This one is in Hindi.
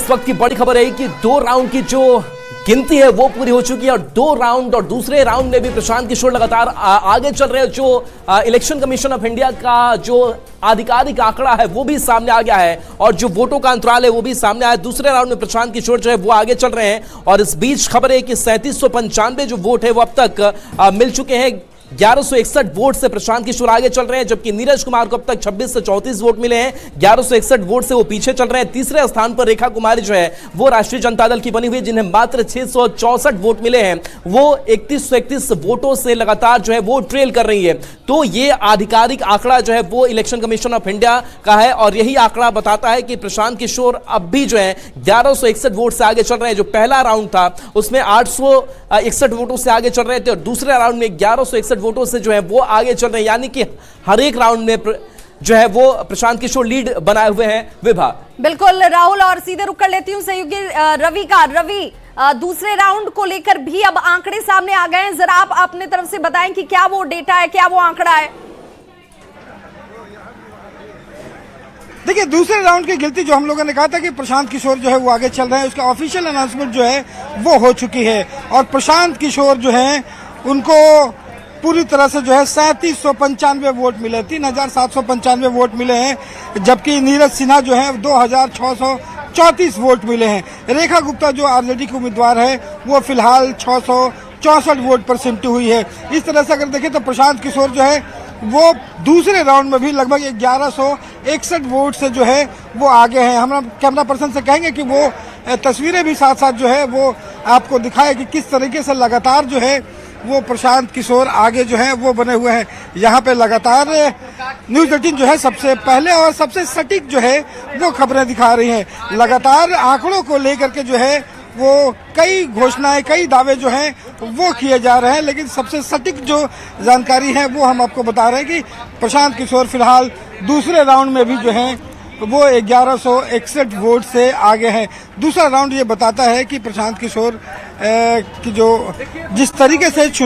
इस वक्त की बड़ी खबर है कि 2 राउंड की जो गिनती है वो पूरी हो चुकी है और 2 राउंड और दूसरे राउंड में भी प्रशांत किशोर लगातार आगे चल रहे हैं। जो इलेक्शन कमीशन ऑफ इंडिया का जो आधिकारिक आंकड़ा है वो भी सामने आ गया है और जो वोटों का अंतराल है वो भी सामने आया है। दूसरे राउंड में प्रशांत किशोर जो है वो आगे चल रहे हैं और इस बीच खबर है कि 3795 जो वोट है वो अब तक मिल चुके हैं। 1161 वोट से प्रशांत किशोर आगे चल रहे हैं, जबकि नीरज कुमार को अब तक 26 से 34 वोट मिले हैं। 1161 वोट से वो पीछे चल रहे हैं। तीसरे स्थान पर रेखा कुमारी जो है वो राष्ट्रीय जनता दल की बनी हुई, जिन्हें मात्र 664 वोट मिले हैं। वो 3131 वोटों से लगातार जो है वो ट्रेल कर रही है। तो ये आधिकारिक आंकड़ा जो है वो इलेक्शन कमीशन ऑफ इंडिया का है और यही आंकड़ा बताता है कि प्रशांत किशोर अब भी जो है 1161 वोट से आगे चल रहे हैं। जो पहला राउंड था उसमें 861 वोटों से आगे चल रहे थे और दूसरे राउंड में 1161 वोटों से जो है वो आगे चल रहे हैं, यानी कि हर एक राउंड में जो है वो प्रशांत किशोर लीड बनाए हुए हैं। विभा बिल्कुल राहुल, और सीधे रुक कर लेती हूं सहयोगी रवि का। रवि, दूसरे राउंड को लेकर भी अब आंकड़े सामने आ गए हैं, जरा आप अपने तरफ से बताएं कि क्या वो डेटा है, क्या वो आंकड़ा है। देखिए, दूसरे राउंड की गिनती जो हम लोगों ने कहा था कि प्रशांत किशोर जो है वो आगे चल रहे हैं, उसका ऑफिशियल अनाउंसमेंट जो है वो हो चुकी है और प्रशांत किशोर जो है उनको पूरी तरह से जो है 3795 वोट मिले, 3795 वोट मिले हैं, जबकि नीरज सिन्हा जो है 2634 वोट मिले हैं। रेखा गुप्ता जो आरजेडी की उम्मीदवार है वो फिलहाल 664 वोट पर सिमटी हुई है। इस तरह से अगर देखें तो प्रशांत किशोर जो है वो दूसरे राउंड में भी लगभग 1161 वोट से जो है वो आगे हैं। हम कैमरा पर्सन से कहेंगे कि वो तस्वीरें भी साथ साथ जो है वो आपको दिखाए कि किस तरीके से लगातार जो है वो प्रशांत किशोर आगे जो है वो बने हुए हैं। यहाँ पे लगातार न्यूज़ 18 जो है सबसे पहले और सबसे सटीक जो है वो खबरें दिखा रही हैं। लगातार आंकड़ों को लेकर के जो है वो कई घोषणाएं, कई दावे जो हैं वो किए जा रहे हैं, लेकिन सबसे सटीक जो जानकारी है वो हम आपको बता रहे हैं कि प्रशांत किशोर फिलहाल दूसरे राउंड में भी जो है वो 1161 वोट से आगे हैं। दूसरा राउंड ये बताता है कि प्रशांत किशोर की जो जिस तरीके से